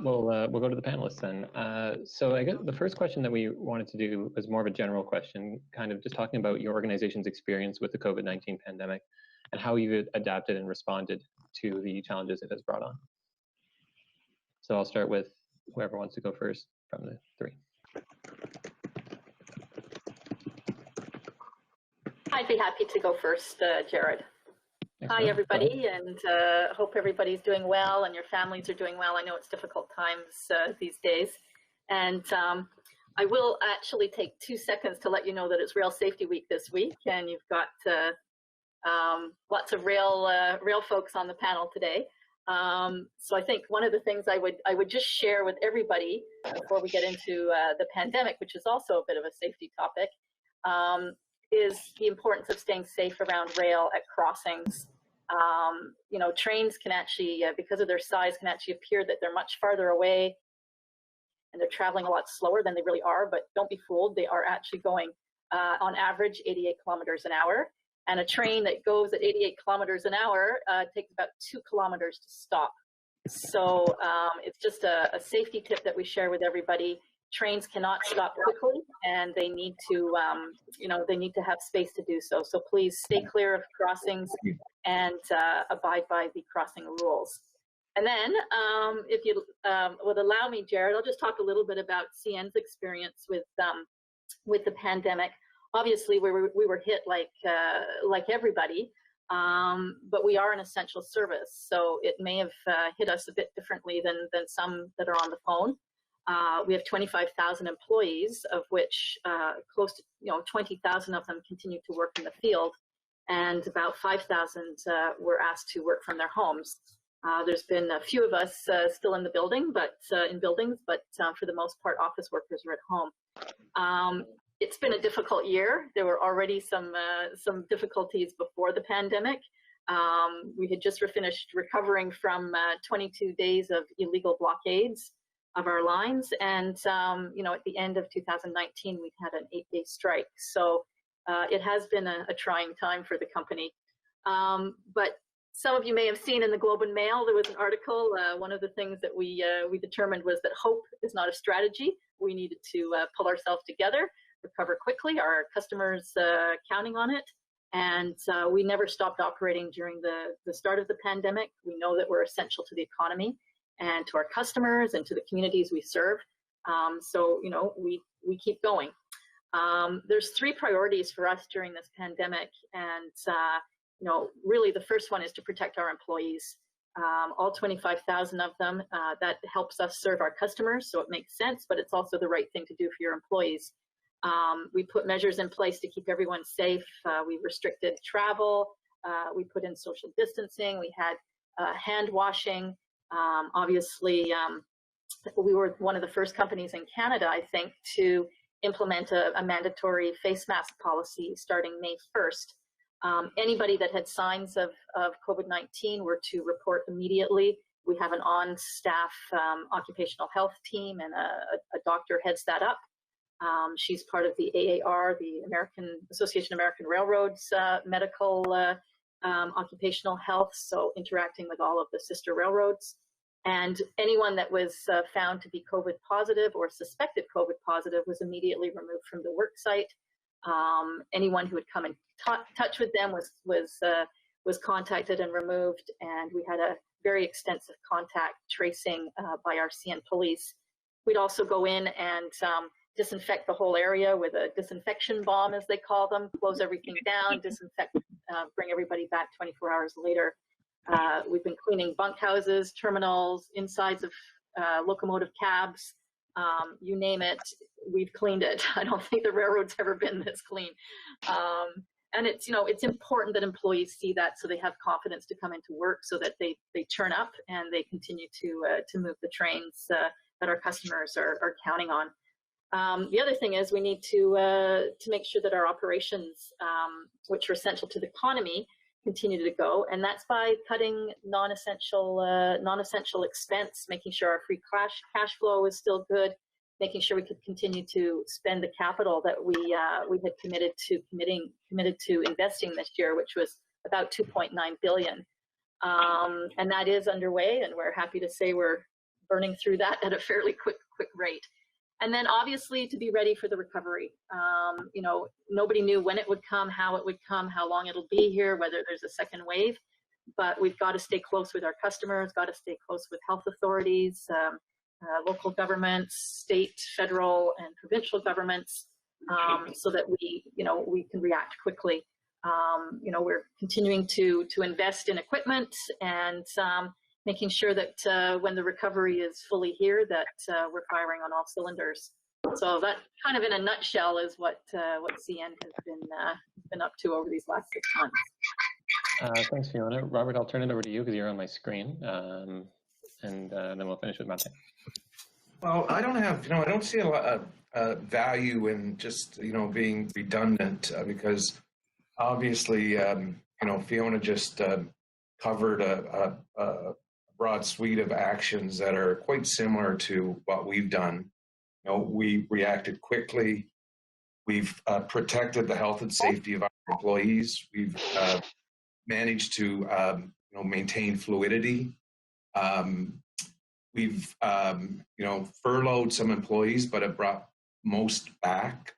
We'll go to the panelists then. So I guess the first question that we wanted to do was more of a general question, kind of just talking about your organization's experience with the COVID-19 pandemic and how you've adapted and responded to the challenges it has brought on. So I'll start with whoever wants to go first from the three. I'd be happy to go first, Jared. Hi, everybody, and hope everybody's doing well and your families are doing well. I know it's difficult times these days. And I will actually take 2 seconds to let you know that it's Rail Safety Week this week, and you've got lots of rail folks on the panel today. So I think one of the things I would just share with everybody before we get into the pandemic, which is also a bit of a safety topic, is the importance of staying safe around rail at crossings. You know, trains can actually, because of their size, can actually appear that they're much farther away and they're traveling a lot slower than they really are, but don't be fooled, they are actually going on average 88 kilometers an hour. And a train that goes at 88 kilometers an hour takes about 2 kilometers to stop. So it's just a safety tip that we share with everybody. Trains cannot stop quickly, and they need to, you know, they need to have space to do so. So please stay clear of crossings and abide by the crossing rules. And then, if you would allow me, Jared, I'll just talk a little bit about CN's experience with the pandemic. Obviously, we were hit like everybody, but we are an essential service, so it may have hit us a bit differently than some that are on the phone. We have 25,000 employees, of which close to 20,000 of them continue to work in the field, and about 5,000 were asked to work from their homes. There's been a few of us still in the building, but for the most part, office workers are at home. It's been a difficult year. There were already some difficulties before the pandemic. We had just finished recovering from 22 days of illegal blockades of our lines, and at the end of 2019, we had an 8-day strike. So it has been a trying time for the company. But some of you may have seen in the Globe and Mail, there was an article. One of the things that we determined was that hope is not a strategy. We needed to pull ourselves together, recover quickly. Our customers counting on it, and we never stopped operating during the start of the pandemic. We know that we're essential to the economy and to our customers and to the communities we serve. So we keep going. There's 3 priorities for us during this pandemic, and really the first one is to protect our employees. All 25,000 of them. That helps us serve our customers, so it makes sense, but it's also the right thing to do for your employees. We put measures in place to keep everyone safe. We restricted travel. We put in social distancing. We had hand washing. Obviously, we were one of the first companies in Canada, I think, to implement a mandatory face mask policy starting May 1st. Anybody that had signs of COVID-19 were to report immediately. We have an on-staff occupational health team, and a doctor heads that up. She's part of the AAR, the American Association of American Railroads medical occupational health, so interacting with all of the sister railroads. And anyone that was found to be COVID positive or suspected COVID positive was immediately removed from the work site. Anyone who would come in touch with them was contacted and removed, and we had a very extensive contact tracing by our CN police. We'd also go in and disinfect the whole area with a disinfection bomb, as they call them, close everything down, disinfect, bring everybody back 24 hours later. We've been cleaning bunkhouses, terminals, insides of locomotive cabs, you name it, we've cleaned it. I don't think the railroad's ever been this clean. And it's important that employees see that, so they have confidence to come into work, so that they turn up and they continue to move the trains that our customers are counting on. The other thing is we need to make sure that our operations, which are essential to the economy, continue to go, and that's by cutting non-essential expense, making sure our free cash flow is still good, making sure we could continue to spend the capital that we had committed to investing this year, which was about $2.9 billion, and that is underway, and we're happy to say we're burning through that at a fairly quick rate. And then obviously to be ready for the recovery. You know, nobody knew when it would come, how it would come, how long it'll be here, whether there's a second wave, but we've got to stay close with our customers, got to stay close with health authorities, local governments, state, federal, and provincial governments, so that we can react quickly. You know, we're continuing to invest in equipment and making sure that when the recovery is fully here, that we're firing on all cylinders. So that kind of in a nutshell is what CN has been up to over these last 6 months. Thanks, Fiona. Robert, I'll turn it over to you because you're on my screen, and then we'll finish with Matt. Well, I don't see a lot of value in just, being redundant because obviously, Fiona just covered a broad suite of actions that are quite similar to what we've done. We reacted quickly. We've protected the health and safety of our employees. We've managed to, maintain fluidity. We've, furloughed some employees, but have brought most back.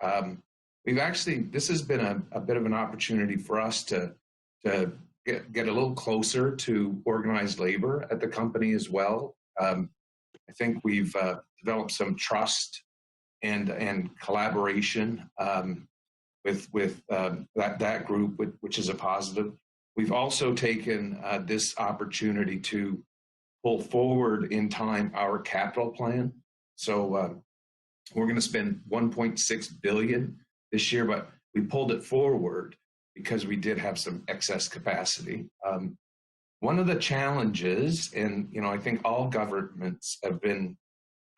This has been a bit of an opportunity for us to get a little closer to organized labor at the company as well. I think we've developed some trust and collaboration with that group, which is a positive. We've also taken this opportunity to pull forward in time our capital plan. So we're going to spend $1.6 billion this year, but we pulled it forward because we did have some excess capacity. One of the challenges, and I think all governments have been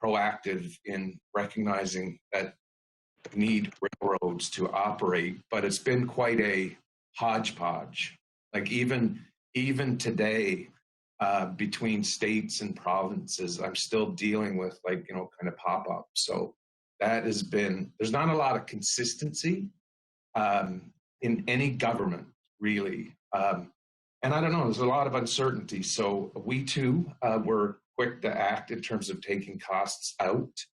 proactive in recognizing that we need railroads to operate, but it's been quite a hodgepodge. Like even today, between states and provinces, I'm still dealing with kind of pop-ups. So that has been, there's not a lot of consistency in any government, really. And I don't know, there's a lot of uncertainty. So we too were quick to act in terms of taking costs out.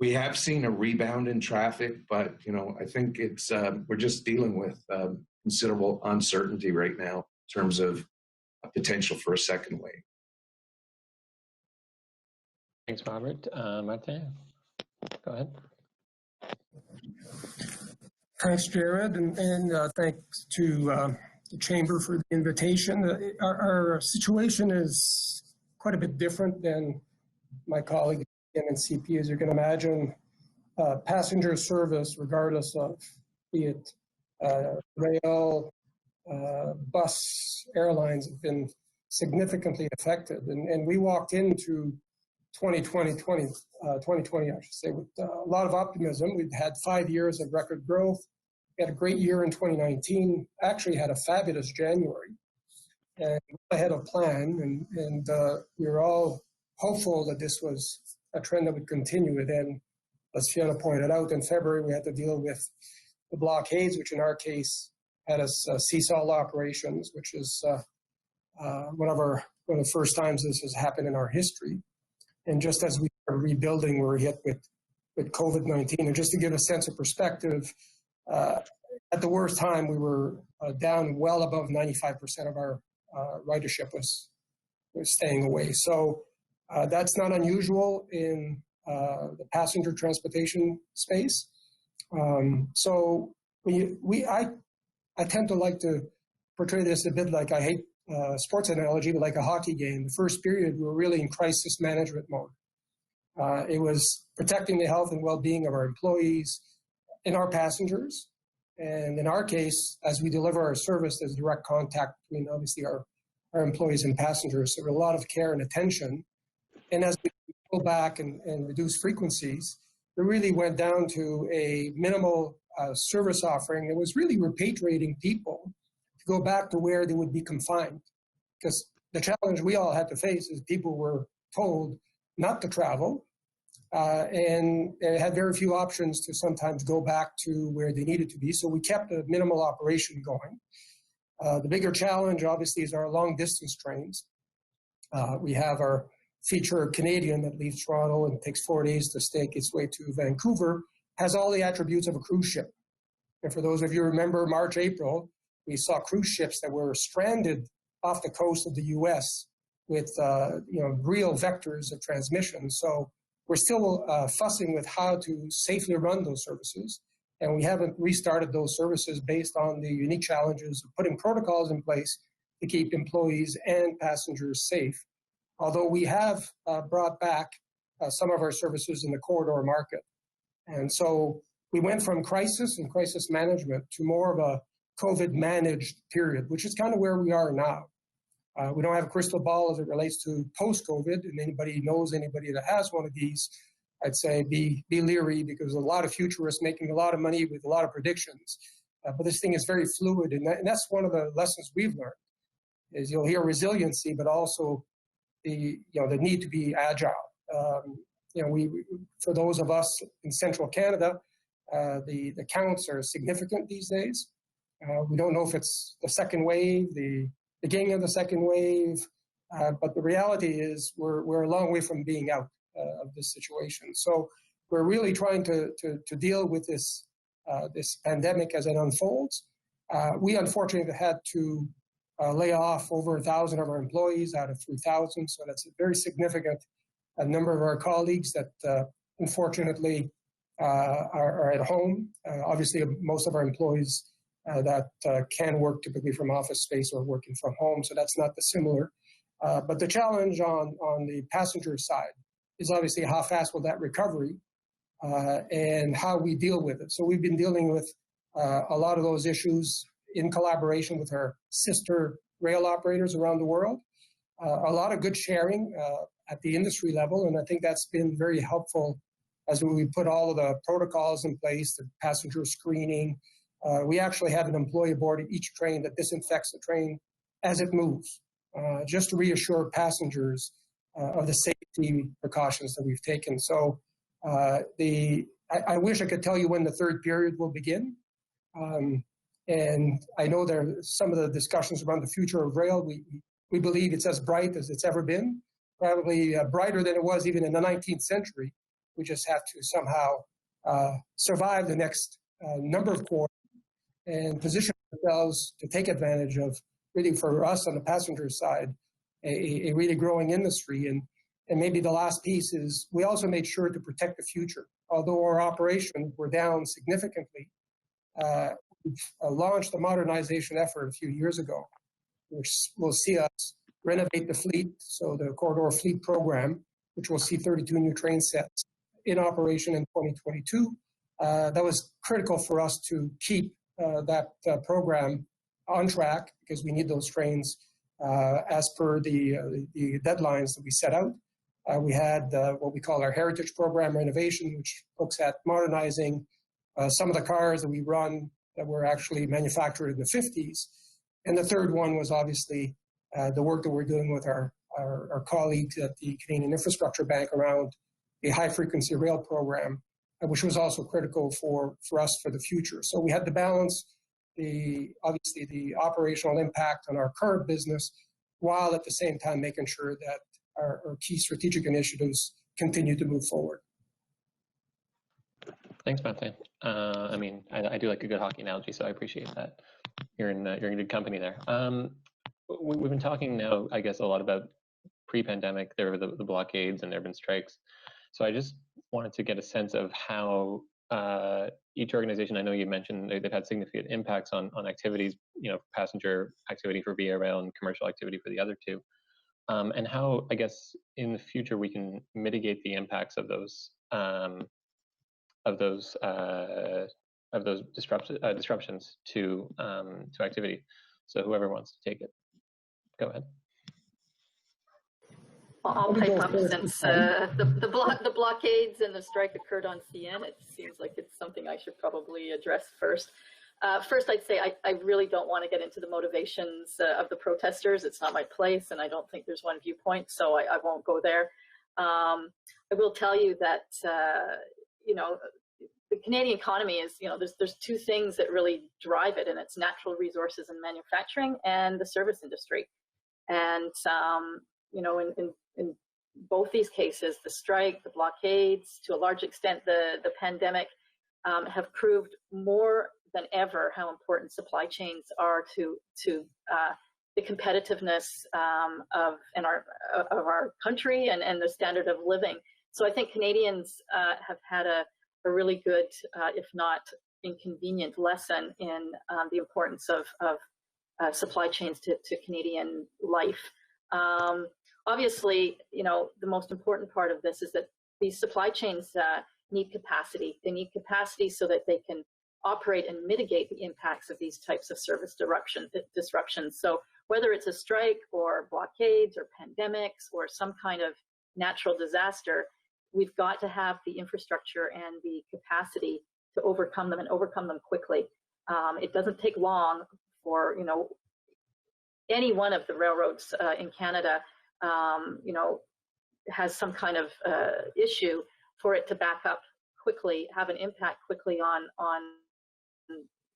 We have seen a rebound in traffic, but I think it's we're just dealing with considerable uncertainty right now in terms of a potential for a second wave. Thanks, Robert. Martin, go ahead. Thanks, Jared, and thanks to the Chamber for the invitation. Our situation is quite a bit different than my colleague at NCP, as you can imagine. Passenger service, regardless of be it rail, bus, airlines, have been significantly affected. And we walked into 2020, I should say, with a lot of optimism. We've had 5 years of record growth. We had a great year in 2019, actually had a fabulous January, and ahead of plan. And we were all hopeful that this was a trend that would continue. And then, as Fiona pointed out, in February, we had to deal with the blockades, which in our case had us cease all operations, which is one of the first times this has happened in our history. And just as we were rebuilding, we were hit with COVID-19. And just to give a sense of perspective, at the worst time, we were down well above 95% of our ridership was staying away. So that's not unusual in the passenger transportation space. So I tend to like to portray this a bit like, I hate sports analogy, but like a hockey game. The first period, we were really in crisis management mode. It was protecting the health and well-being of our employees and our passengers. And in our case, as we deliver our service, there's direct contact between obviously our employees and passengers. So there were a lot of care and attention. And as we pull back and reduce frequencies, we really went down to a minimal service offering that was really repatriating people to go back to where they would be confined. Because the challenge we all had to face is people were told not to travel, and they had very few options to sometimes go back to where they needed to be. So we kept a minimal operation going. The bigger challenge, obviously, is our long distance trains. We have our feature Canadian that leaves Toronto and takes 4 days to stake its way to Vancouver, has all the attributes of a cruise ship. And for those of you who remember March, April, we saw cruise ships that were stranded off the coast of the US with real vectors of transmission. So we're still fussing with how to safely run those services. And we haven't restarted those services based on the unique challenges of putting protocols in place to keep employees and passengers safe. Although we have brought back some of our services in the corridor market. And so we went from crisis and crisis management to more of a COVID managed period, which is kind of where we are now. We don't have a crystal ball as it relates to post-COVID, and anybody knows anybody that has one of these, I'd say be leery, because a lot of futurists making a lot of money with a lot of predictions. But this thing is very fluid, and that's one of the lessons we've learned, is you'll hear resiliency, but also the need to be agile. For those of us in central Canada, the counts are significant these days. We don't know if it's the second wave, the beginning of the second wave, but the reality is we're a long way from being out of this situation. So we're really trying to deal with this pandemic as it unfolds. We unfortunately had to lay off over 1,000 of our employees out of 3,000, so that's a very significant number of our colleagues that unfortunately are at home. Obviously, most of our employees that can work typically from office space or working from home, so that's not dissimilar. But the challenge on the passenger side is obviously how fast will that recovery and how we deal with it. So we've been dealing with a lot of those issues in collaboration with our sister rail operators around the world. A lot of good sharing at the industry level, and I think that's been very helpful as we put all of the protocols in place, the passenger screening. We actually have an employee aboard each train that disinfects the train as it moves, just to reassure passengers of the safety precautions that we've taken. So I wish I could tell you when the third period will begin. And I know there are some of the discussions around the future of rail. We believe it's as bright as it's ever been, probably brighter than it was even in the 19th century. We just have to somehow survive the next number of quarters and position ourselves to take advantage of, really for us on the passenger side, a really growing industry. And maybe the last piece is we also made sure to protect the future. Although our operations were down significantly, we've launched a modernization effort a few years ago, which will see us renovate the fleet. So the Corridor Fleet Program, which will see 32 new train sets in operation in 2022. That was critical for us to keep that program on track, because we need those trains as per the deadlines that we set out. We had what we call our Heritage Program renovation, which looks at modernizing some of the cars that we run that were actually manufactured in the 50s. And the third one was obviously the work that we're doing with our colleagues at the Canadian Infrastructure Bank around the high-frequency rail program, which was also critical for us for the future. So we had to balance obviously the operational impact on our current business, while at the same time making sure that our key strategic initiatives continue to move forward. Thanks, Martin. I mean, I do like a good hockey analogy, so I appreciate that. You're in good company there. We've been talking now, I guess, a lot about pre-pandemic. There were the blockades and there have been strikes. So I just wanted to get a sense of how each organization, I know you mentioned they've had significant impacts on activities, passenger activity for Via Rail and commercial activity for the other two, and how, I guess, in the future we can mitigate the impacts of those disruptions to activity. So whoever wants to take it, go ahead. Well, I'll pipe up since the blockades and the strike occurred on CN. It seems like it's something I should probably address first. First, I'd say I really don't want to get into the motivations of the protesters. It's not my place, and I don't think there's one viewpoint, so I won't go there. I will tell you that the Canadian economy is, there's two things that really drive it, and it's natural resources and manufacturing and the service industry. And in both these cases, the strike, the blockades, to a large extent the pandemic, have proved more than ever how important supply chains are to the competitiveness of our country and the standard of living. So I think Canadians have had a really good, if not inconvenient, lesson in the importance of supply chains to Canadian life. Obviously, the most important part of this is that these supply chains need capacity. They need capacity so that they can operate and mitigate the impacts of these types of service disruptions. So whether it's a strike or blockades or pandemics or some kind of natural disaster, we've got to have the infrastructure and the capacity to overcome them and overcome them quickly. It doesn't take long for, any one of the railroads in Canada, has some kind of issue for it to back up quickly, have an impact quickly on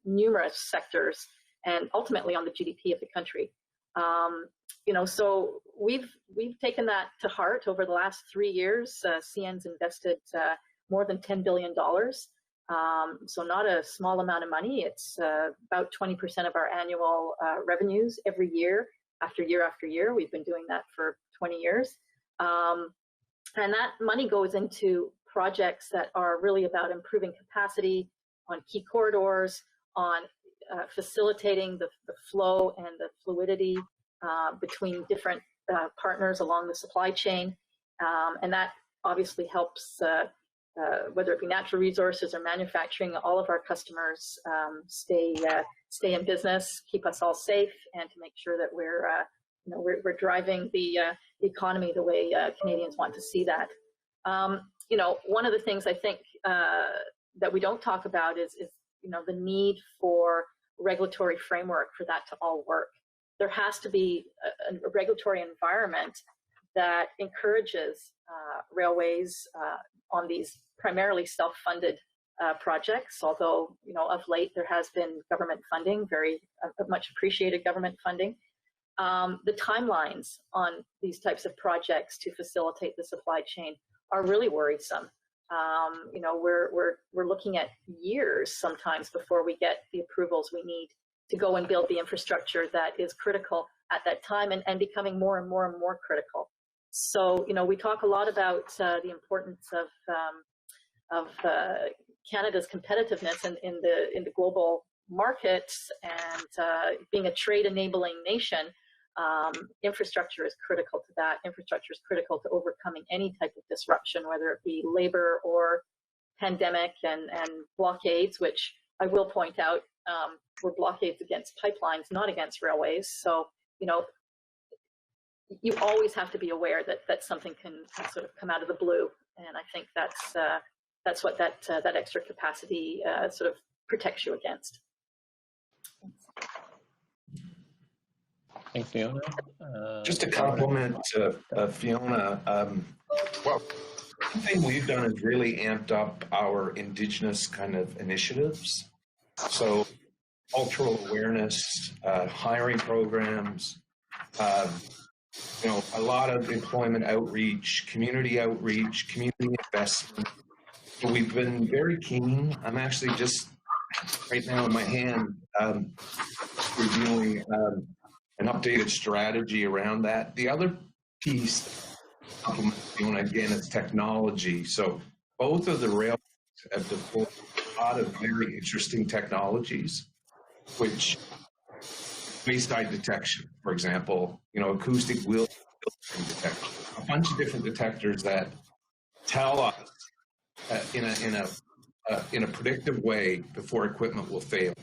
numerous sectors and ultimately on the GDP of the country. So we've taken that to heart over the last 3 years. CN's invested more than $10 billion. So not a small amount of money. It's about 20% of our annual revenues every year after year after year. We've been doing that for 20 years. And that money goes into projects that are really about improving capacity on key corridors, on facilitating the flow and the fluidity between different partners along the supply chain. And that obviously helps, whether it be natural resources or manufacturing, all of our customers stay in business, keep us all safe, and to make sure that we're driving the economy the way Canadians want to see that. One of the things I think that we don't talk about is the need for regulatory framework for that to all work. There has to be a regulatory environment that encourages railways on these primarily self-funded projects, although, of late there has been government funding, very much appreciated government funding. The timelines on these types of projects to facilitate the supply chain are really worrisome. We're looking at years sometimes before we get the approvals we need to go and build the infrastructure that is critical at that time and becoming more and more and more critical. So, we talk a lot about the importance of Canada's competitiveness in the global markets and being a trade enabling nation. Infrastructure is critical to that. Infrastructure is critical to overcoming any type of disruption, whether it be labor or pandemic and blockades, which I will point out were blockades against pipelines, not against railways. So, you always have to be aware that something can sort of come out of the blue. And I think that's what that extra capacity sort of protects you against. Thanks, Fiona. Just to compliment Fiona, well, one thing we've done is really amped up our Indigenous kind of initiatives. So cultural awareness, hiring programs, a lot of employment outreach, community investment. So we've been very keen. I'm actually just right now in my hand reviewing an updated strategy around that. The other piece, again, is technology. So both of the railroads have deployed a lot of very interesting technologies, which wayside detection, for example, acoustic wheel detection, a bunch of different detectors that tell us in a predictive way before equipment will fail.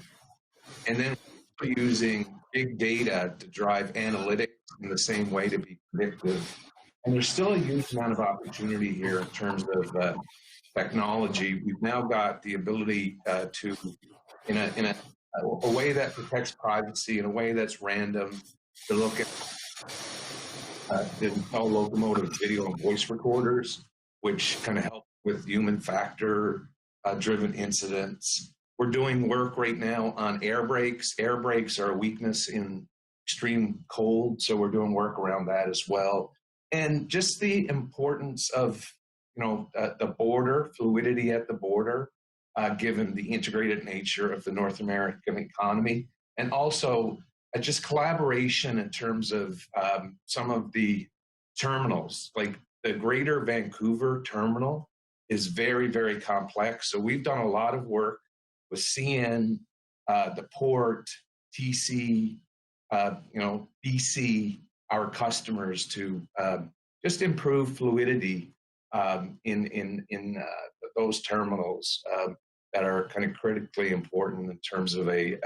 And then we're using big data to drive analytics in the same way to be predictive. And there's still a huge amount of opportunity here in terms of technology. We've now got the ability to, in a way that protects privacy, in a way that's random, to look at the locomotive video and voice recorders, which kind of help with human factor driven incidents. We're doing work right now on air brakes. Air brakes are a weakness in extreme cold, so we're doing work around that as well. and just the importance of, the border, fluidity at the border, given the integrated nature of the North American economy, and also just collaboration in terms of some of the terminals, like the Greater Vancouver terminal is very, very complex. So we've done a lot of work with CN, the port, TC, BC, our customers to just improve fluidity in those terminals that are kind of critically important in terms of a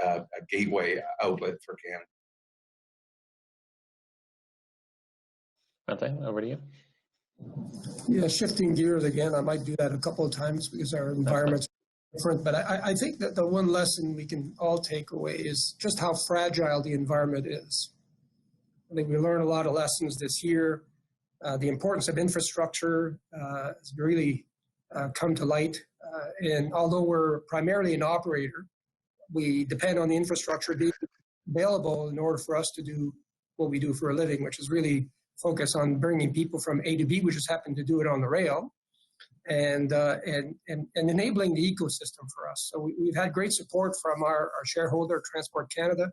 gateway outlet for Canada. Martin, over to you. Yeah, shifting gears again, I might do that a couple of times because our environment's different, but I think that the one lesson we can all take away is just how fragile the environment is. I think we learned a lot of lessons this year. The importance of infrastructure has really come to light. And although we're primarily an operator, we depend on the infrastructure being available in order for us to do what we do for a living, which is really focus on bringing people from A to B. We just happen to do it on the rail, and enabling the ecosystem for us. So we've had great support from our shareholder, Transport Canada,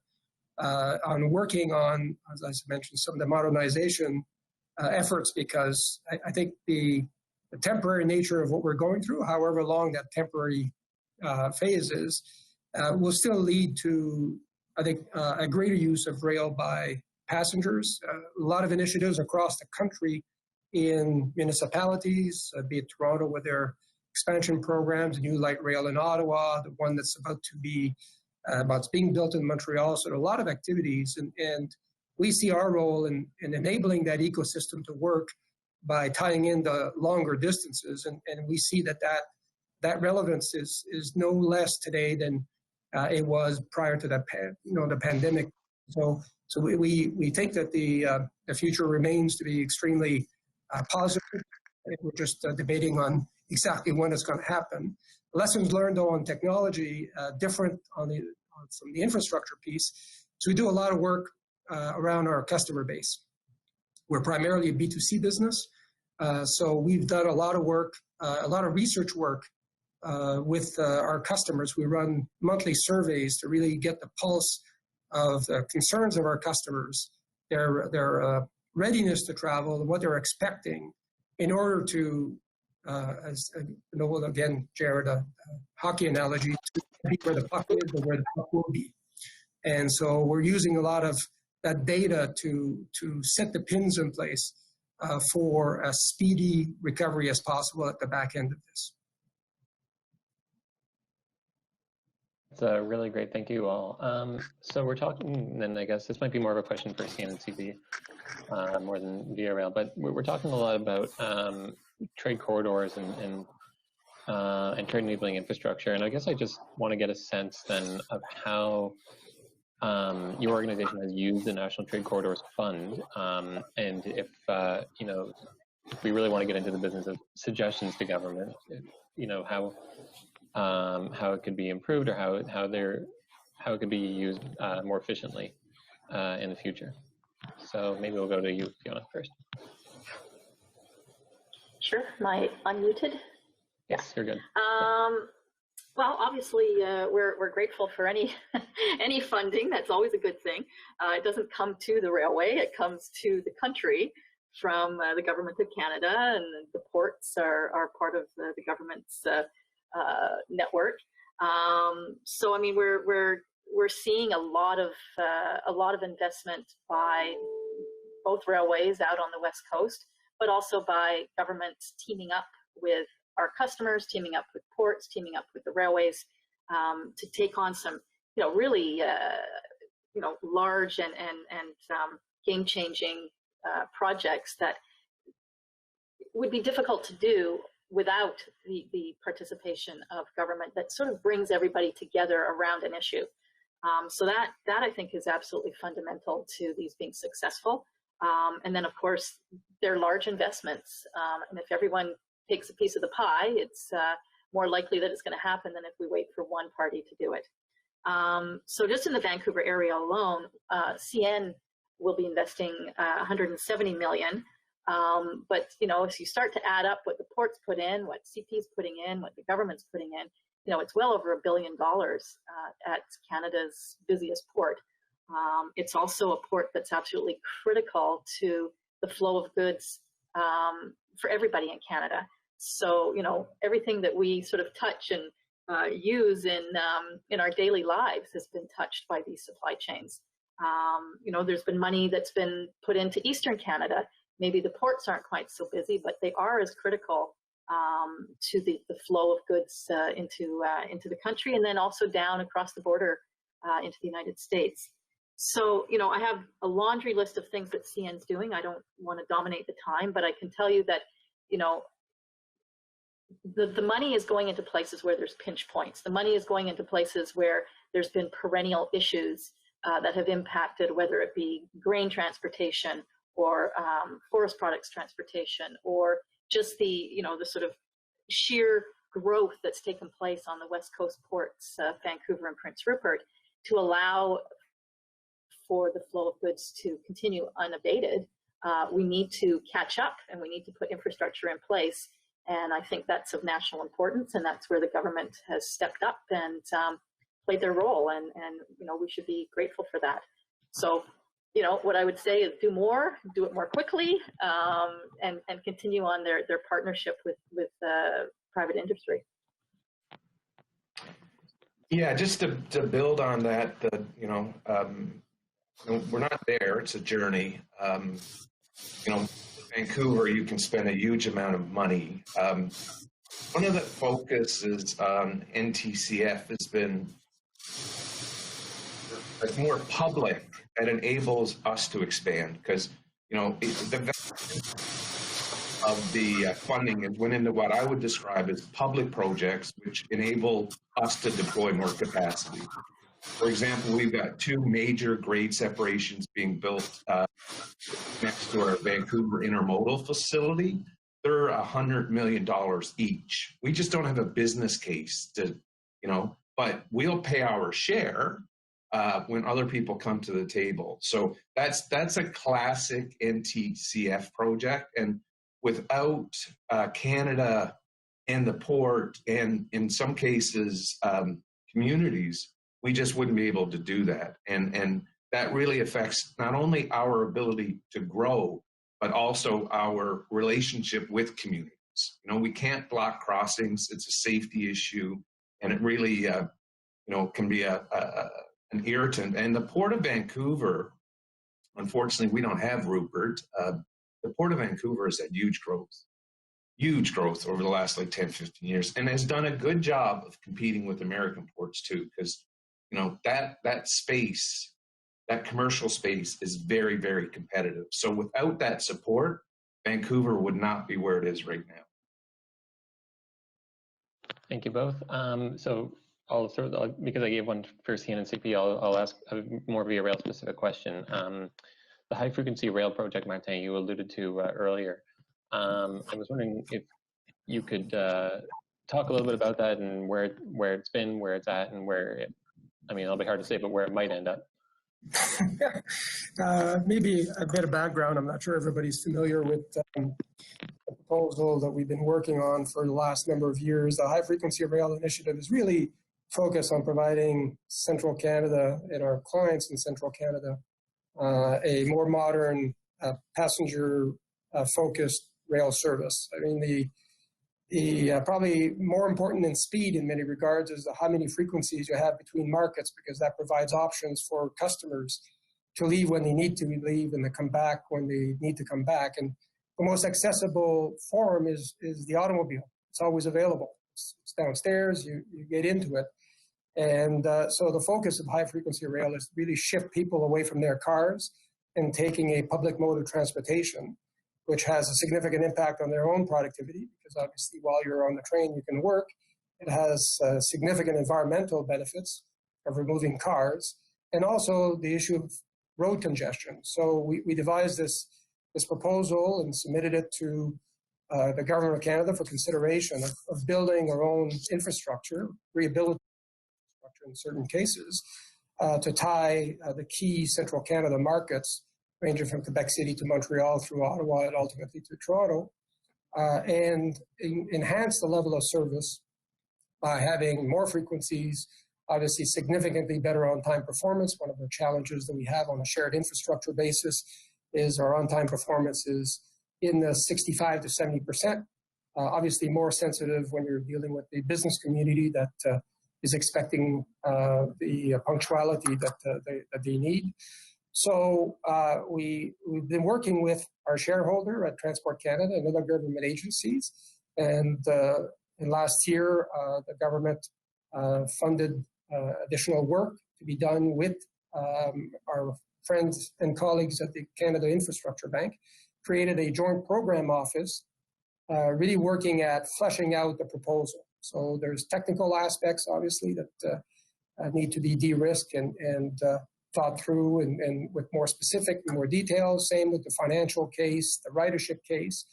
on working on, as I mentioned, some of the modernization efforts, because I think the temporary nature of what we're going through, however long that temporary phase is, will still lead to, I think, a greater use of rail by passengers. A lot of initiatives across the country in municipalities, be it Toronto with their expansion programs, New Light Rail in Ottawa, the one that's about to be being built in Montreal. So there are a lot of activities, and we see our role in enabling that ecosystem to work by tying in the longer distances, and we see that relevance is no less today than it was prior to the pandemic. So we think that the future remains to be extremely positive. We're just debating on exactly when it's going to happen. Lessons learned, though, on technology, different from the infrastructure piece. So we do a lot of work around our customer base. We're primarily a B2C business. So we've done a lot of work, a lot of research work with our customers. We run monthly surveys to really get the pulse of the concerns of our customers, their readiness to travel, and what they're expecting in order to, as again, Jared, a hockey analogy, to be where the puck is or where the puck will be. And so we're using a lot of that data to set the pins in place for a speedy recovery as possible at the back end of this. It's really great. Thank you all. So we're talking, and I guess this might be more of a question for CN&CP more than Via Rail, but we're talking a lot about trade corridors and trade enabling infrastructure. And I guess I just want to get a sense then of how your organization has used the National Trade Corridors Fund, and if we really want to get into the business of suggestions to government, how it could be improved, or how it could be used more efficiently in the future. So maybe we'll go to you, Fiona, first. Sure. Am I unmuted? Yes, you're good. Well, obviously, we're grateful for any any funding. That's always a good thing. It doesn't come to the railway; it comes to the country from the government of Canada, and the ports are part of the government's network. So I mean, we're seeing a lot of investment by both railways out on the West Coast, but also by governments teaming up with our customers, teaming up with ports, teaming up with the railways to take on some, really, large and game-changing projects that would be difficult to do without the participation of government, that sort of brings everybody together around an issue. So that I think is absolutely fundamental to these being successful. And then, of course, they're large investments, and if everyone takes a piece of the pie, it's more likely that it's going to happen than if we wait for one party to do it. So just in the Vancouver area alone, CN will be investing $170 million But, you know, if you start to add up what the ports put in, what CP's putting in, what the government's putting in, you know, it's well over $1 billion at Canada's busiest port. It's also a port that's absolutely critical to the flow of goods for everybody in Canada. So, you know, everything that we sort of touch and use in our daily lives has been touched by these supply chains. You know, there's been money that's been put into Eastern Canada. Maybe the ports aren't quite so busy, but they are as critical to the flow of goods into the country, and then also down across the border into the United States. So, you know, I have a laundry list of things that CN's doing. I don't want to dominate the time, but I can tell you that, you know, the money is going into places where there's pinch points. The money is going into places where there's been perennial issues that have impacted, whether it be grain transportation or forest products transportation, or just the, you know, the sort of sheer growth that's taken place on the West Coast ports, Vancouver and Prince Rupert, to allow for the flow of goods to continue unabated. We need to catch up, and we need to put infrastructure in place. And I think that's of national importance, and that's where the government has stepped up and played their role, and you know, we should be grateful for that. So, you know, what I would say is do more, do it more quickly, and continue on their partnership with private industry. Yeah, just to build on that, you know, we're not there. It's a journey. You know, Vancouver, you can spend a huge amount of money. One of the focuses on NTCF has been like more public that enables us to expand, because, you know, the of the funding is went into what I would describe as public projects, which enable us to deploy more capacity. For example, we've got 2 major grade separations being built next to our Vancouver intermodal facility. They're $100 million each. We just don't have a business case to, you know, but we'll pay our share when other people come to the table. So that's a classic NTCF project. And without Canada and the port, and in some cases communities, we just wouldn't be able to do that. And that really affects not only our ability to grow, but also our relationship with communities. You know, we can't block crossings. It's a safety issue, and it really, you know, can be an irritant. And the Port of Vancouver, unfortunately, we don't have Rupert. The Port of Vancouver has had huge growth over the last like 10, 15 years, and has done a good job of competing with American ports too, because, you know, that space, that commercial space is very, very competitive. So without that support, Vancouver would not be where it is right now. Thank you both. So I'll sort of, because I gave one for CN and CP, I'll ask more of a rail specific question. The high frequency rail project, Martin, you alluded to earlier. I was wondering if you could talk a little bit about that and where it's been, where it's at, and where it, I mean, it'll be hard to say, but where it might end up. Maybe a bit of background. I'm not sure everybody's familiar with the proposal that we've been working on for the last number of years. The High Frequency Rail Initiative is really focused on providing Central Canada and our clients in Central Canada a more modern passenger focused rail service. I mean, the probably more important than speed in many regards is how many frequencies you have between markets, because that provides options for customers to leave when they need to leave and to come back when they need to come back. And the most accessible form is the automobile. It's always available. It's downstairs, you get into it. And so the focus of high frequency rail is to really shift people away from their cars and taking a public mode of transportation, which has a significant impact on their own productivity, because obviously while you're on the train, you can work. It has significant environmental benefits of removing cars, and also the issue of road congestion. So we devised this proposal and submitted it to the Government of Canada for consideration of building our own infrastructure, rehabilitating infrastructure in certain cases, to tie the key Central Canada markets ranging from Quebec City to Montreal through Ottawa and ultimately to Toronto, and enhance the level of service by having more frequencies, obviously significantly better on-time performance. One of the challenges that we have on a shared infrastructure basis is our on-time performance is in the 65 to 70%. Obviously more sensitive when you're dealing with the business community that is expecting the punctuality that they need. So we've been working with our shareholder at Transport Canada and other government agencies. And last year, the government funded additional work to be done with our friends and colleagues at the Canada Infrastructure Bank, created a joint program office really working at fleshing out the proposal. So there's technical aspects, obviously, that need to be de-risked and thought through and with more specific, more details. Same with the financial case, the ridership case.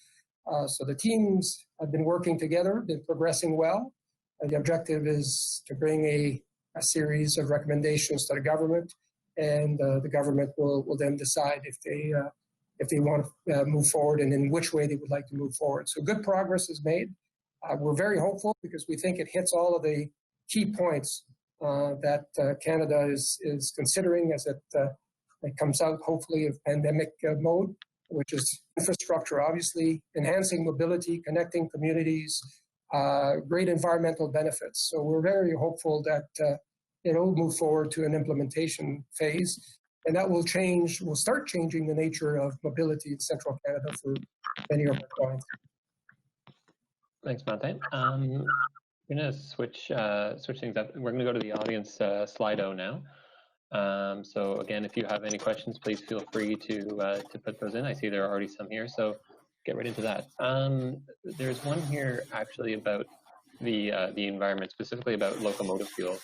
So the teams have been working together, been progressing well. And the objective is to bring a series of recommendations to the government, and the government will then decide if they want to move forward and in which way they would like to move forward. So good progress is made. We're very hopeful because we think it hits all of the key points that Canada is considering as it comes out, hopefully, of pandemic mode, which is infrastructure, obviously, enhancing mobility, connecting communities, great environmental benefits. So we're very hopeful that it'll move forward to an implementation phase, and that will start changing the nature of mobility in central Canada for many of our clients. Thanks, Martin. We're going to switch things up. We're going to go to the audience Slido now. So again, if you have any questions, please feel free to put those in. I see there are already some here, so get right into that. There's one here actually about the environment, specifically about locomotive fuel.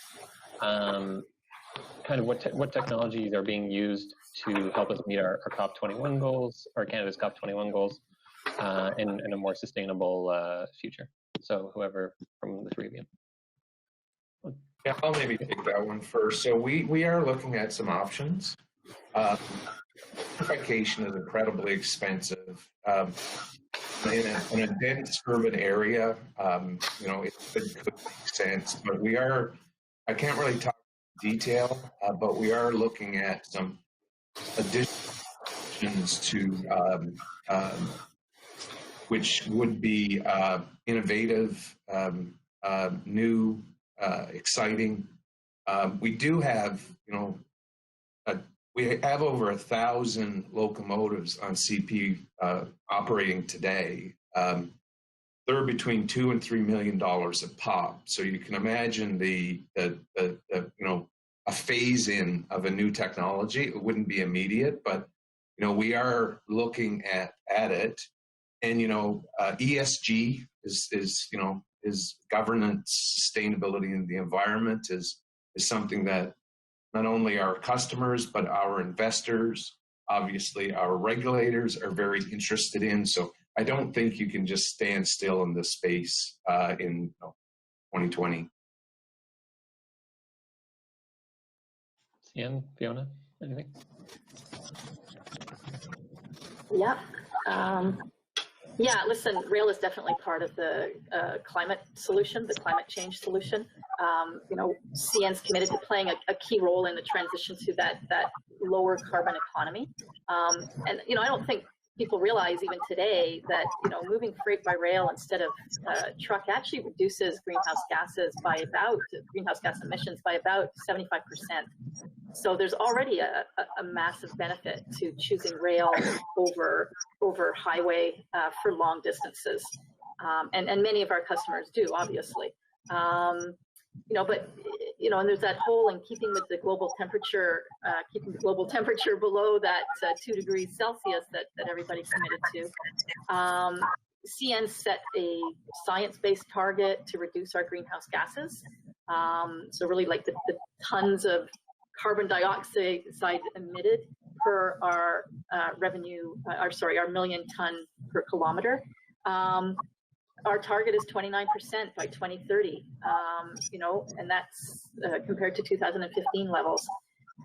Kind of what technologies are being used to help us meet our COP21 goals, or Canada's COP21 goals, in a more sustainable future. So whoever from the three of you. Yeah, I'll maybe take that one first. So we are looking at some options. Electrification is incredibly expensive. In a dense urban area, it could make sense, but I can't really talk detail, but we are looking at some additions to which would be innovative, new, exciting. We do have, we have over 1,000 locomotives on CP operating today. They're between $2 and $3 million a pop. So you can imagine the a phase in of a new technology. It wouldn't be immediate, but we are looking at it. And ESG is governance, sustainability, and the environment is something that not only our customers but our investors, obviously our regulators, are very interested in. So I don't think you can just stand still in this space in 2020. Cian, Fiona, anything? Yeah. Yeah, listen, rail is definitely part of the climate solution, the climate change solution. CN's committed to playing a key role in the transition to that lower carbon economy. And I don't think people realize even today that moving freight by rail instead of truck actually reduces greenhouse gas emissions by about 75%. So there's already a massive benefit to choosing rail over highway for long distances, and many of our customers do, obviously. And there's that whole in keeping with the global temperature, keeping the global temperature below that 2 degrees Celsius that everybody's committed to. CN set a science-based target to reduce our greenhouse gases. So really like the tons of carbon dioxide emitted per our our million ton per kilometer. Our target is 29% by 2030, and that's compared to 2015 levels.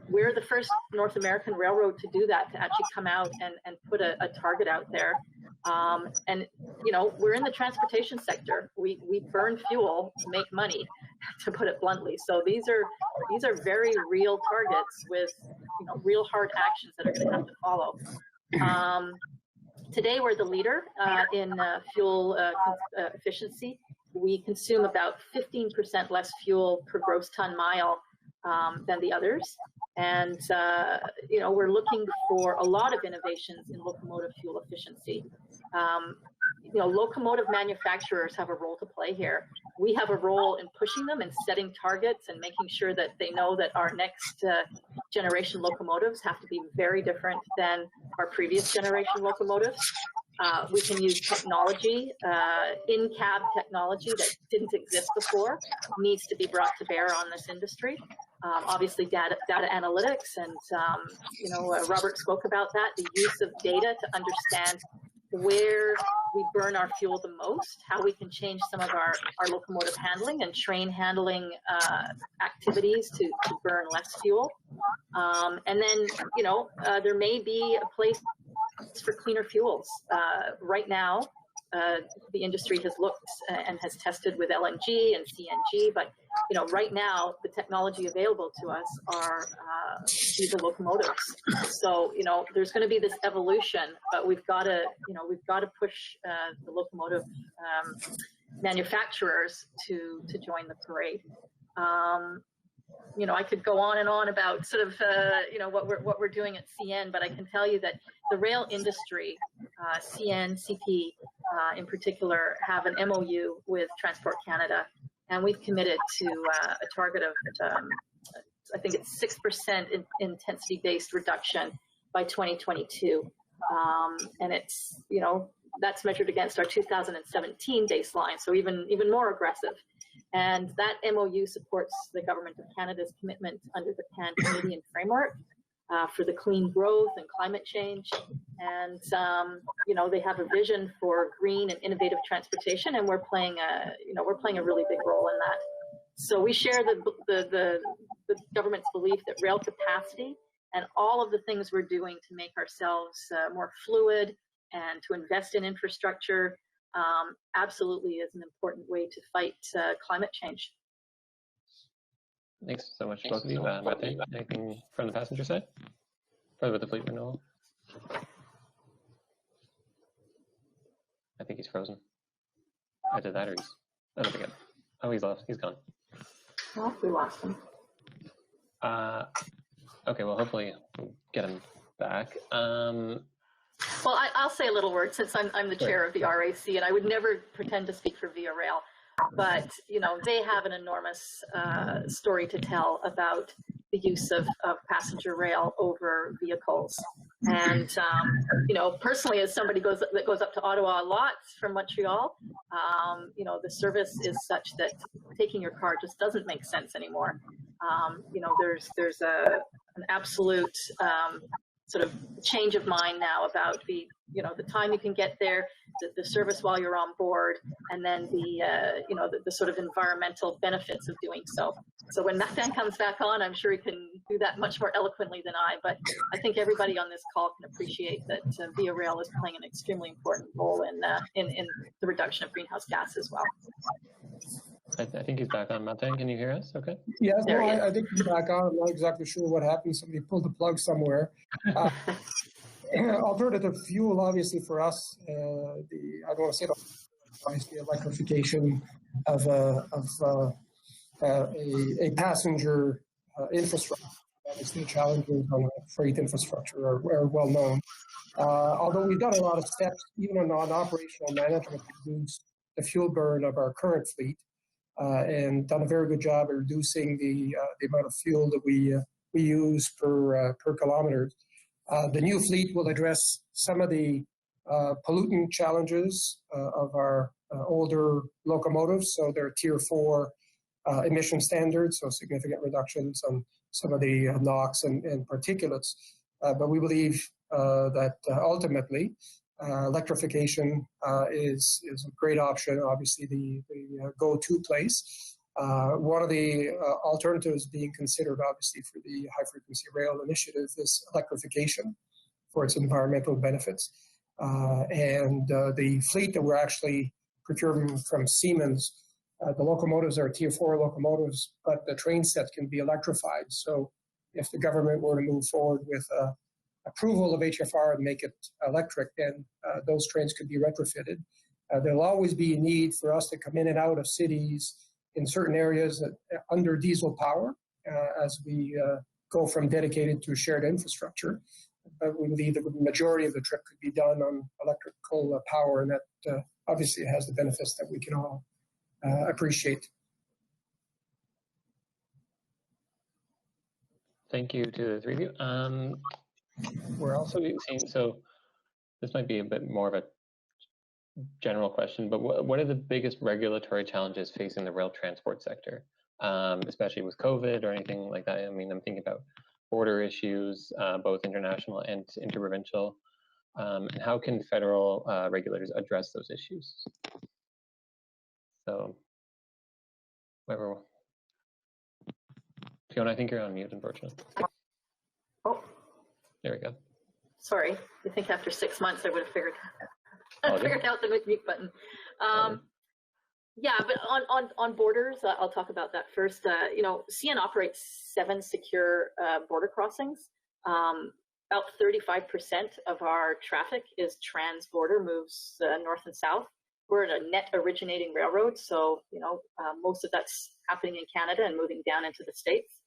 we're the first North American railroad to do that, to actually come out and put a target out there. And, you know, we're in the transportation sector. We burn fuel to make money, to put it bluntly. So these are very real targets with, you know, real hard actions that are going to have to follow. Today, we're the leader in fuel efficiency. We consume about 15% less fuel per gross ton mile than the others. And, you know, we're looking for a lot of innovations in locomotive fuel efficiency. You know, locomotive manufacturers have a role to play here. We have a role in pushing them and setting targets and making sure that they know that our next generation locomotives have to be very different than our previous generation locomotives. We can use technology, in-cab technology that didn't exist before, needs to be brought to bear on this industry. Obviously, data analytics, and you know, Robert spoke about that, the use of data to understand where we burn our fuel the most, how we can change some of our locomotive handling and train handling activities to burn less fuel. And then, you know, there may be a place for cleaner fuels. Right now, the industry has looked and has tested with LNG and CNG, but you know, right now the technology available to us are diesel locomotives. So you know, there's going to be this evolution, but we've got to, you know, we've got to push the locomotive manufacturers to join the parade. You know, I could go on and on about sort of you know, what we're doing at CN, but I can tell you that the rail industry, CN, CP in particular, have an MOU with Transport Canada, and we've committed to a target of I think it's 6% intensity-based reduction by 2022, and it's, you know, that's measured against our 2017 baseline, so even more aggressive. And that MOU supports the Government of Canada's commitment under the Pan-Canadian Framework for the clean growth and climate change. And, you know, they have a vision for green and innovative transportation, and we're playing a really big role in that. So we share the government's belief that rail capacity and all of the things we're doing to make ourselves more fluid and to invest in infrastructure absolutely is an important way to fight climate change. Thanks so much, both of you. Martin, anything from the passenger side? Probably with the fleet renewal. I think he's frozen. Either that or he's, I don't think oh, he's lost. He's gone. Well, we lost him. Okay, well, hopefully we'll get him back. Well, I'll say a little word since I'm the chair of the RAC, and I would never pretend to speak for Via Rail, but you know, they have an enormous story to tell about the use of passenger rail over vehicles. And you know, personally, as somebody that goes up to Ottawa a lot from Montreal, you know, the service is such that taking your car just doesn't make sense anymore. You know, there's an absolute sort of change of mind now about the, you know, the time you can get there, the service while you're on board, and then the, you know, the sort of environmental benefits of doing so. So when Martin comes back on, I'm sure he can do that much more eloquently than I, but I think everybody on this call can appreciate that Via Rail is playing an extremely important role in the reduction of greenhouse gas as well. I think he's back on. Martin, can you hear us? Okay. Yes, no, I think he's back on. I'm not exactly sure what happened. Somebody pulled the plug somewhere. Alternative fuel, obviously, for us, I don't want to say the electrification of a passenger infrastructure. Obviously, the challenges on freight infrastructure are well known. Although we've done a lot of steps, even on operational management, to reduce the fuel burn of our current fleet. And done a very good job at reducing the amount of fuel that we use per kilometer. The new fleet will address some of the pollutant challenges of our older locomotives. So they're Tier 4 emission standards, so significant reductions on some of the NOx and particulates. But we believe that ultimately, electrification is a great option, obviously the go-to place. One of the alternatives being considered, obviously, for the high frequency rail initiative is electrification for its environmental benefits. And the fleet that we're actually procuring from Siemens, the locomotives are Tier 4 locomotives, but the train sets can be electrified. So if the government were to move forward with approval of HFR and make it electric, then those trains could be retrofitted. There'll always be a need for us to come in and out of cities in certain areas under diesel power as we go from dedicated to shared infrastructure. But we believe that the majority of the trip could be done on electrical power, and that obviously has the benefits that we can all appreciate. Thank you to the three of you. We're also seeing, so this might be a bit more of a general question, but what are the biggest regulatory challenges facing the rail transport sector, especially with COVID or anything like that? I mean, I'm thinking about border issues, both international and interprovincial, and how can federal regulators address those issues? So, whoever. Fiona, I think you're on mute, unfortunately. Oh, there we go. Sorry, I think after 6 months I would have figured out the mute button. Yeah, but on borders, I'll talk about that first. You know, CN operates 7 secure border crossings. About 35% of our traffic is trans-border, moves north and south. We're a net originating railroad, so you know most of that's happening in Canada and moving down into the States.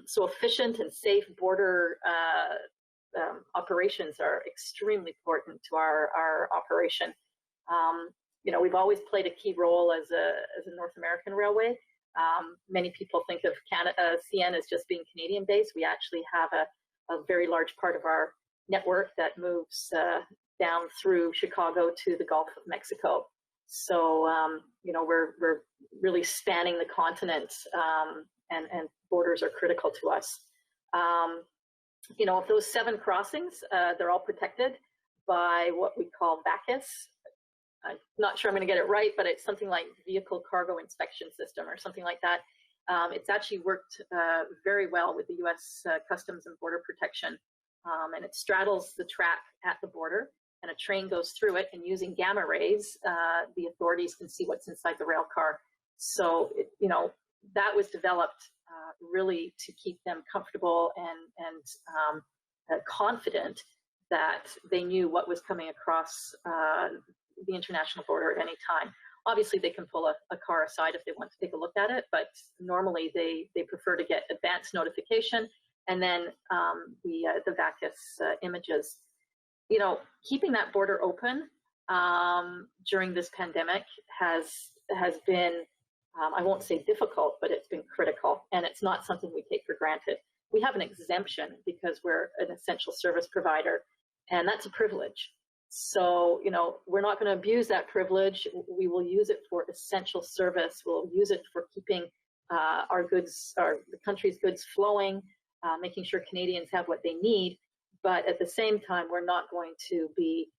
So efficient and safe border operations are extremely important to our operation. You know, we've always played a key role as a North American railway. Many people think of CN as just being Canadian based. We actually have a very large part of our network that moves down through Chicago to the Gulf of Mexico. So, you know, we're really spanning the continent, and borders are critical to us. You know, of those 7 crossings, they're all protected by what we call VACIS. I'm not sure I'm going to get it right, but it's something like Vehicle Cargo Inspection System or something like that. It's actually worked very well with the U.S. Customs and Border Protection, and it straddles the track at the border, and a train goes through it, and using gamma rays, the authorities can see what's inside the rail car. So, you know, that was developed really to keep them comfortable and confident that they knew what was coming across the international border at any time. Obviously, they can pull a car aside if they want to take a look at it, but normally they prefer to get advance notification and then the VACIS images. You know, keeping that border open during this pandemic has been, I won't say difficult, but it's been critical, and it's not something we take for granted. We have an exemption because we're an essential service provider, and that's a privilege. So, you know, we're not going to abuse that privilege. We will use it for essential service. We'll use it for keeping our goods, the country's goods flowing, making sure Canadians have what they need. But at the same time, we're not going to be,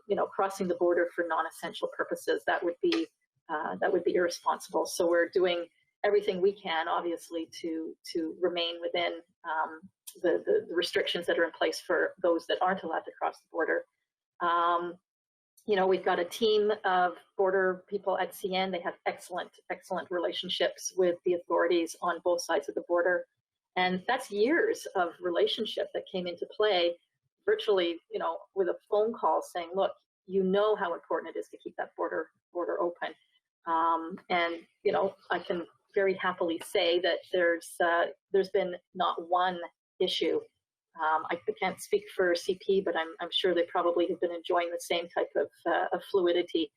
you know, crossing the border for non-essential purposes. That would be irresponsible. So we're doing everything we can, obviously, to remain within the restrictions that are in place for those that aren't allowed to cross the border. You know, we've got a team of border people at CN. They have excellent relationships with the authorities on both sides of the border. And that's years of relationship that came into play virtually, you know, with a phone call saying, look, you know how important it is to keep that border open. And, you know, I can very happily say that there's been not one issue. I can't speak for CP, but I'm sure they probably have been enjoying the same type of fluidity.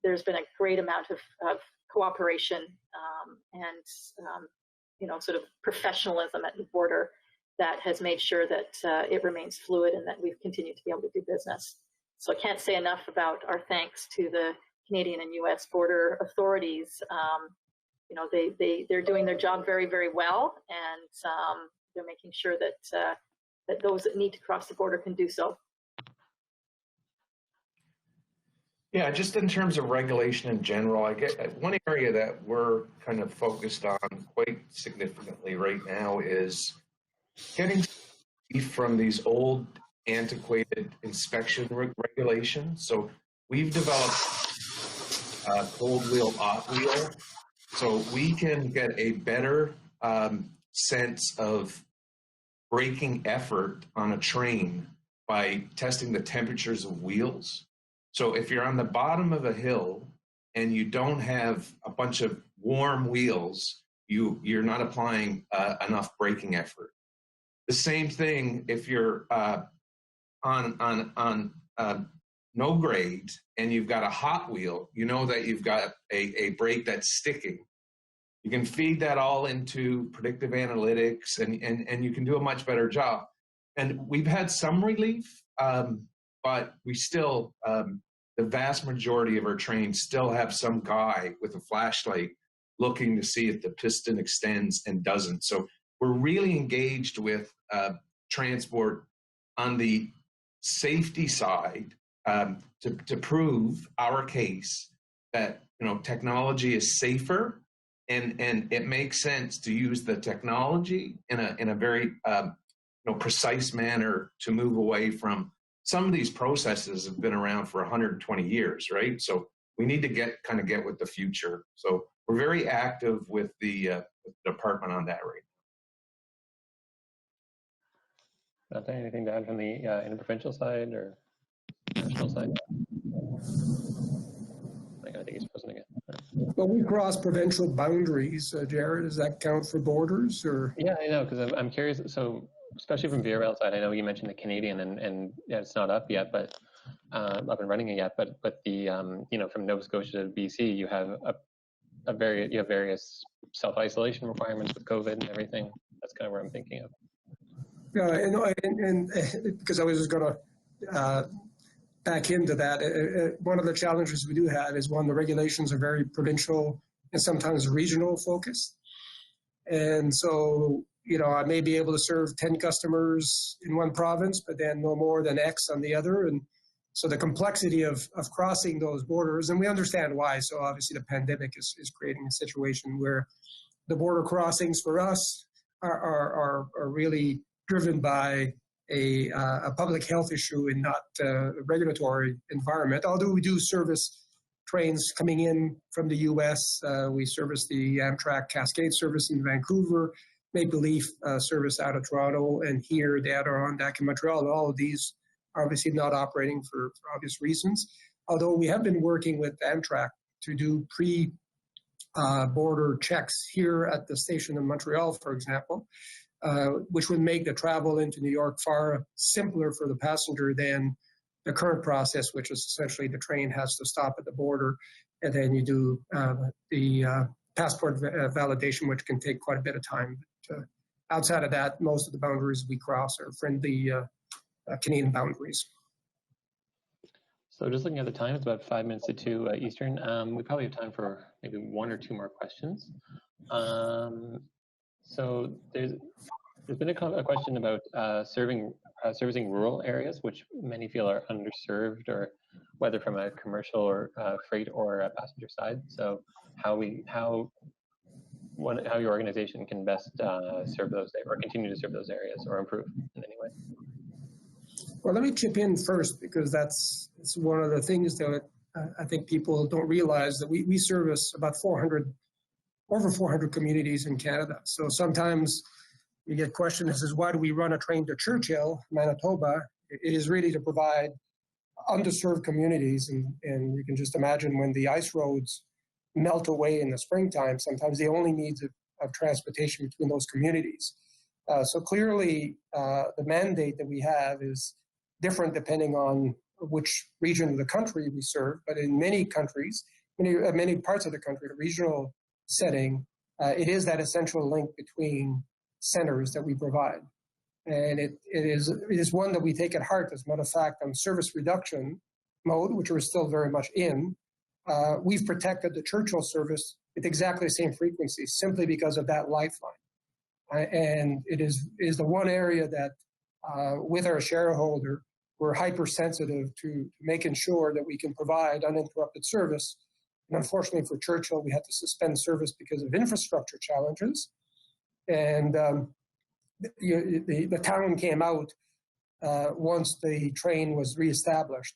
There's been a great amount of cooperation and you know, sort of professionalism at the border that has made sure that it remains fluid and that we've continued to be able to do business. So I can't say enough about our thanks to the Canadian and U.S. border authorities. You know, they're doing their job very, very well, and they're making sure that that those that need to cross the border can do so. Yeah, just in terms of regulation in general, I get one area that we're kind of focused on quite significantly right now is getting from these old antiquated inspection regulations. So we've developed cold wheel, hot wheel, so we can get a better sense of braking effort on a train by testing the temperatures of wheels. So if you're on the bottom of a hill and you don't have a bunch of warm wheels, you're not applying enough braking effort. The same thing if you're on no grade and you've got a hot wheel, you know that you've got a brake that's sticking. You can feed that all into predictive analytics and you can do a much better job. And we've had some relief, but we still, the vast majority of our trains still have some guy with a flashlight looking to see if the piston extends and doesn't. So we're really engaged with transport on the safety side to prove our case that technology is safer and it makes sense to use the technology in a very precise manner to move away from some of these processes have been around for 120 years, right? So we need to get with the future. So we're very active with the department on that right now. Nothing, anything to add from the interprovincial side or national side? I think he's frozen again. Well, we cross provincial boundaries, Jared. Does that count for borders, or? Yeah, I know, because I'm curious. So, especially from VRL side, I know you mentioned the Canadian, and yeah, it's not up yet, but up and running yet. But the from Nova Scotia to BC, you have you have various self-isolation requirements with COVID and everything. That's kind of where I'm thinking of. Yeah, and because I was just going to back into that, one of the challenges we do have is the regulations are very provincial and sometimes regional focused. And so, I may be able to serve 10 customers in one province, but then no more than X on the other. And so the complexity of crossing those borders, and we understand why. So obviously the pandemic is creating a situation where the border crossings for us are really driven by a public health issue and not a regulatory environment. Although we do service trains coming in from the U.S., we service the Amtrak Cascade service in Vancouver, Maple Leaf service out of Toronto, and here the Adirondack in Montreal. And all of these are obviously not operating for obvious reasons. Although we have been working with Amtrak to do border checks here at the station in Montreal, for example, which would make the travel into New York far simpler for the passenger than the current process, which is essentially the train has to stop at the border, and then you do the passport validation, which can take quite a bit of time. But, outside of that, most of the boundaries we cross are friendly Canadian boundaries. So just looking at the time, it's about 5 minutes to 2 Eastern. We probably have time for maybe 1 or 2 more questions. So there's been a question about servicing rural areas, which many feel are underserved, or whether from a commercial or freight or a passenger side. So how your organization can best serve those or continue to serve those areas or improve in any way. Well, let me chip in first, because it's one of the things that I think people don't realize, that we service about over 400 communities in Canada. So sometimes you get questions as why do we run a train to Churchill, Manitoba? It is really to provide underserved communities. And you can just imagine when the ice roads melt away in the springtime, sometimes the only needs of transportation between those communities. So clearly the mandate that we have is different depending on which region of the country we serve. But in many countries, many parts of the country, the regional setting, it is that essential link between centers that we provide. And it is one that we take at heart. As a matter of fact, on service reduction mode, which we're still very much in, we've protected the Churchill service with exactly the same frequency, simply because of that lifeline. And it is the one area that, with our shareholder, we're hypersensitive to making sure that we can provide uninterrupted service. And unfortunately for Churchill, we had to suspend service because of infrastructure challenges. And the town came out once the train was reestablished,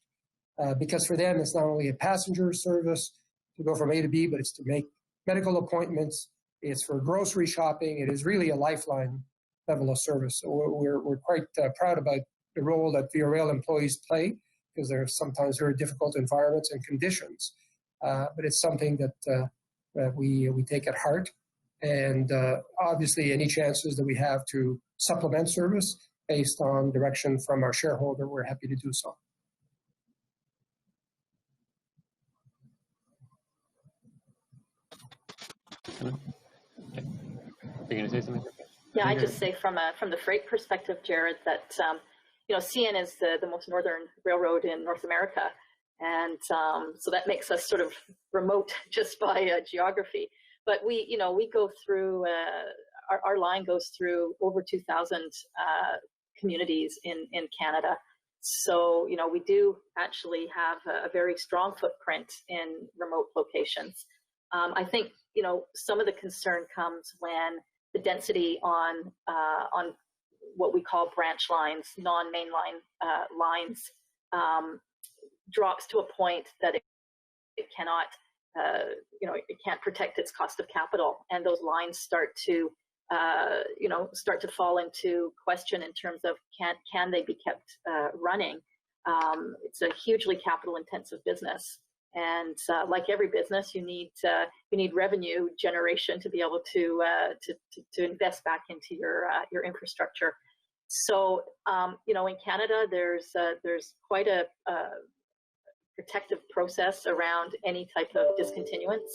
because for them, it's not only a passenger service to go from A to B, but it's to make medical appointments, it's for grocery shopping. It is really a lifeline level of service. So we're quite proud about the role that Via Rail employees play, because there are sometimes very difficult environments and conditions. But it's something that we take at heart. And obviously, any chances that we have to supplement service based on direction from our shareholder, we're happy to do so. Are you going to say something? Yeah, I just say from the freight perspective, Jared, that CN is the most northern railroad in North America, and so that makes us sort of remote just by geography. But we go through our line goes through over 2,000 communities in Canada. So we do actually have a very strong footprint in remote locations. I think some of the concern comes when the density on what we call branch lines, non-mainline lines, drops to a point that it cannot, it can't protect its cost of capital, and those lines start to fall into question in terms of can they be kept running. It's a hugely capital-intensive business. And like every business, you need revenue generation to be able to invest back into your infrastructure. So in Canada, there's quite a protective process around any type of discontinuance.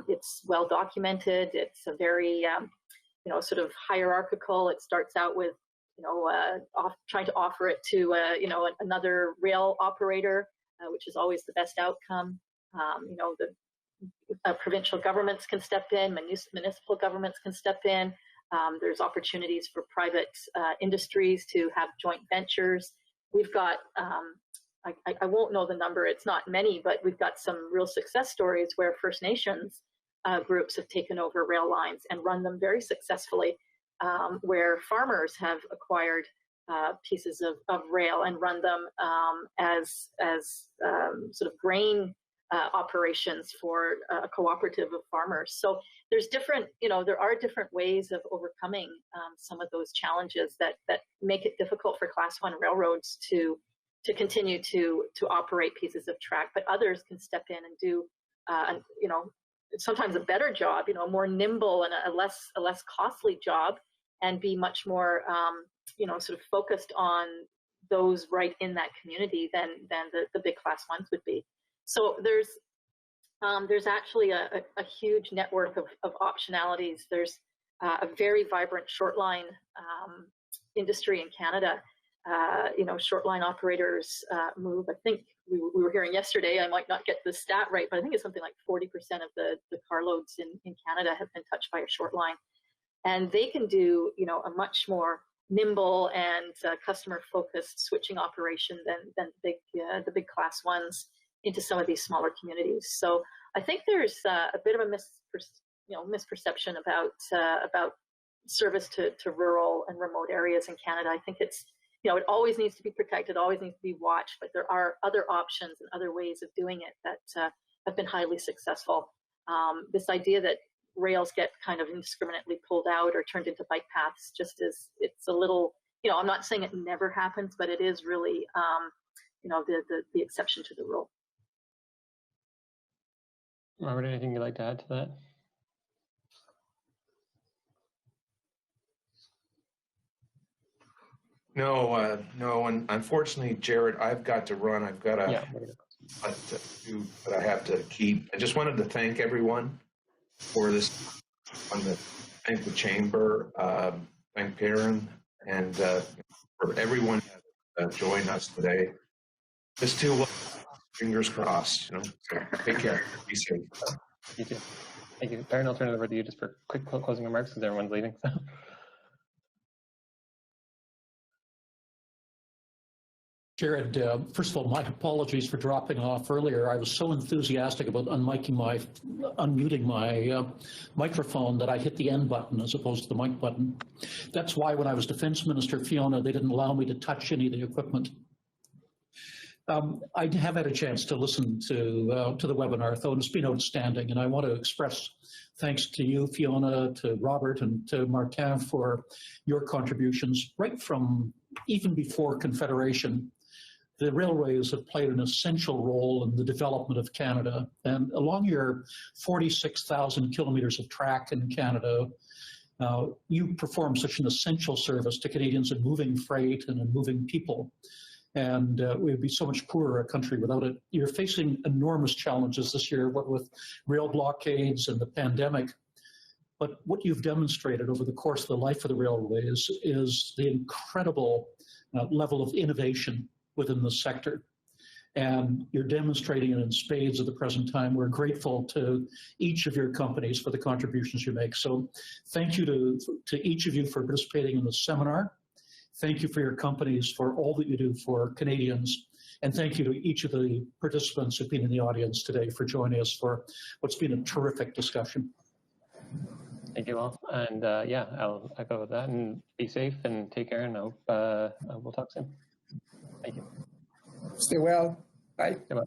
It's well documented. It's a very sort of hierarchical. It starts out with trying to offer it to another rail operator, which is always the best outcome. The provincial governments can step in, municipal governments can step in. There's opportunities for private industries to have joint ventures. We've got, I won't know the number, it's not many, but we've got some real success stories where First Nations groups have taken over rail lines and run them very successfully, where farmers have acquired pieces of rail and run them as sort of grain operations for a cooperative of farmers. So there's there are different ways of overcoming some of those challenges that make it difficult for Class 1 railroads to continue to operate pieces of track, but others can step in and do sometimes a better job, more nimble and a less costly job, and be much more sort of focused on those right in that community than the big Class 1s would be. So there's actually a huge network of optionalities. There's a very vibrant shortline industry in Canada. Shortline operators move. I think we were hearing yesterday, I might not get the stat right, but I think it's something like 40% of the carloads in Canada have been touched by a short line. And they can do, a much more nimble and customer-focused switching operation than the big Class 1s into some of these smaller communities. So I think there's a bit of a misperception about service to rural and remote areas in Canada. I think it's, it always needs to be protected, always needs to be watched, but there are other options and other ways of doing it that have been highly successful. This idea that rails get kind of indiscriminately pulled out or turned into bike paths it's a little, I'm not saying it never happens, but it is really, the exception to the rule. Robert, anything you'd like to add to that? No, and unfortunately, Jared, I've got to run. I've got to do what I have to keep. I just wanted to thank everyone for this. Thank the chamber, thank Karen, and for everyone that joined us today. Just too, fingers crossed. So take care. Be safe. You too. Thank you, Karen. I'll turn it over to you just for quick closing remarks because everyone's leaving. So. Jared, first of all, my apologies for dropping off earlier. I was so enthusiastic about unmuting my microphone that I hit the end button as opposed to the mic button. That's why when I was Defense Minister, Fiona, they didn't allow me to touch any of the equipment. I have had a chance to listen to the webinar, though, and it's been outstanding. And I want to express thanks to you, Fiona, to Robert, and to Martin for your contributions right from even before Confederation. The railways have played an essential role in the development of Canada. And along your 46,000 kilometers of track in Canada, you perform such an essential service to Canadians in moving freight and in moving people. And we would be so much poorer a country without it. You're facing enormous challenges this year, what with rail blockades and the pandemic. But what you've demonstrated over the course of the life of the railways is the incredible level of innovation within the sector. And you're demonstrating it in spades at the present time. We're grateful to each of your companies for the contributions you make. So thank you to each of you for participating in the seminar. Thank you for your companies for all that you do for Canadians. And thank you to each of the participants who've been in the audience today for joining us for what's been a terrific discussion. Thank you all. And yeah, I'll echo that, and be safe and take care, and I hope we'll talk soon. Thank you. Stay well. Bye. Goodbye.